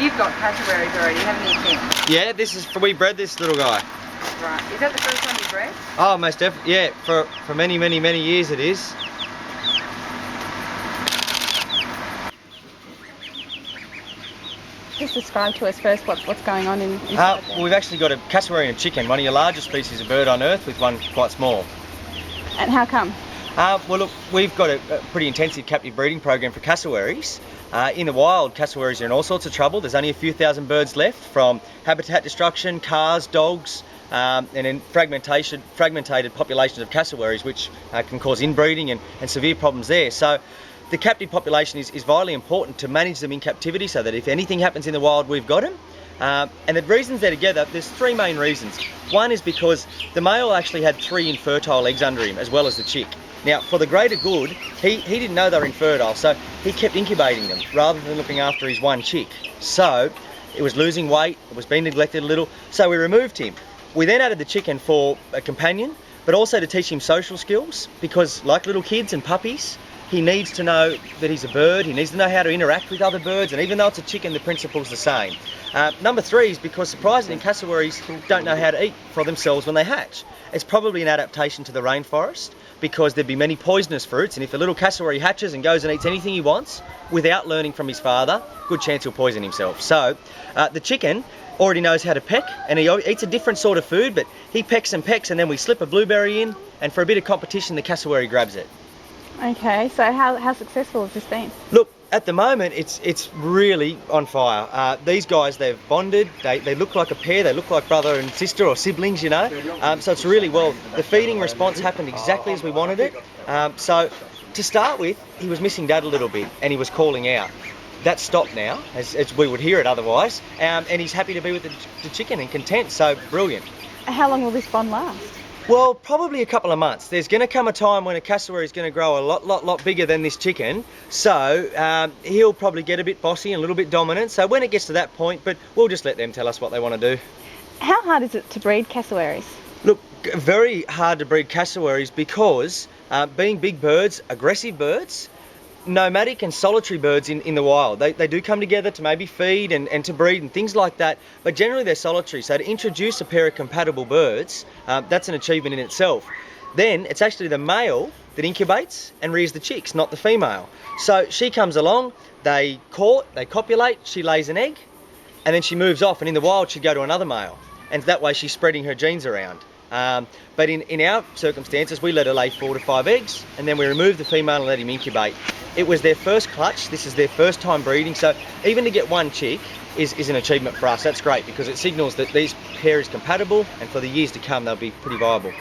You've got cassowaries already, haven't you, Tim? Yeah, we bred this little guy. Right. Is that the first time you bred? Oh, most definitely. Yeah, for many years it is. Just describe to us first what's going on inside there. Well, we've actually got a cassowary and a chicken, one of your largest species of bird on earth, with one quite small. And how come? Well, look, we've got a pretty intensive captive breeding program for cassowaries. In the wild, cassowaries are in all sorts of trouble. There's only a few thousand birds left from habitat destruction, cars, dogs, and then fragmented populations of cassowaries, which can cause inbreeding and severe problems there. So the captive population is vitally important to manage them in captivity, so that if anything happens in the wild, we've got them. And the reasons they're together, there's three main reasons. One is because the male actually had 3 infertile eggs under him, as well as the chick. Now, for the greater good, he didn't know they were infertile, so he kept incubating them rather than looking after his one chick. So it was losing weight, it was being neglected a little, so we removed him. We then added the chicken for a companion, but also to teach him social skills, because like little kids and puppies, he needs to know that he's a bird, he needs to know how to interact with other birds, and even though it's a chicken, the principle's the same. Number 3 is because surprisingly, cassowaries don't know how to eat for themselves when they hatch. It's probably an adaptation to the rainforest, because there'd be many poisonous fruits, and if a little cassowary hatches and goes and eats anything he wants without learning from his father, good chance he'll poison himself. So the chicken already knows how to peck, and he eats a different sort of food, but he pecks and pecks, and then we slip a blueberry in, and for a bit of competition, the cassowary grabs it. Okay, so how successful has this been? Look, at the moment, it's really on fire. These guys, they've bonded, they look like a pair, they look like brother and sister or siblings, you know. So it's really well. The feeding response happened exactly as we wanted it. So to start with, he was missing Dad a little bit, and he was calling out. That's stopped now, as we would hear it otherwise, and he's happy to be with the chicken and content, so brilliant. How long will this bond last? Well, probably a couple of months. There's going to come a time when a cassowary is going to grow a lot bigger than this chicken, so he'll probably get a bit bossy and a little bit dominant, so when it gets to that point, but we'll just let them tell us what they want to do. How hard is it to breed cassowaries? Look, very hard to breed cassowaries because being big birds, aggressive birds, nomadic and solitary birds in the wild, they do come together to maybe feed and to breed and things like that, but generally they're solitary, so to introduce a pair of compatible birds, that's an achievement in itself. Then it's actually the male that incubates and rears the chicks, not the female. So she comes along, they court, they copulate, she lays an egg, and then she moves off, and in the wild she'd go to another male, and that way she's spreading her genes around. But in our circumstances, we let her lay 4 to 5 eggs, and then we remove the female and let him incubate. It was their first clutch, this is their first time breeding, so even to get one chick is an achievement for us. That's great because it signals that these pair is compatible, and for the years to come they'll be pretty viable.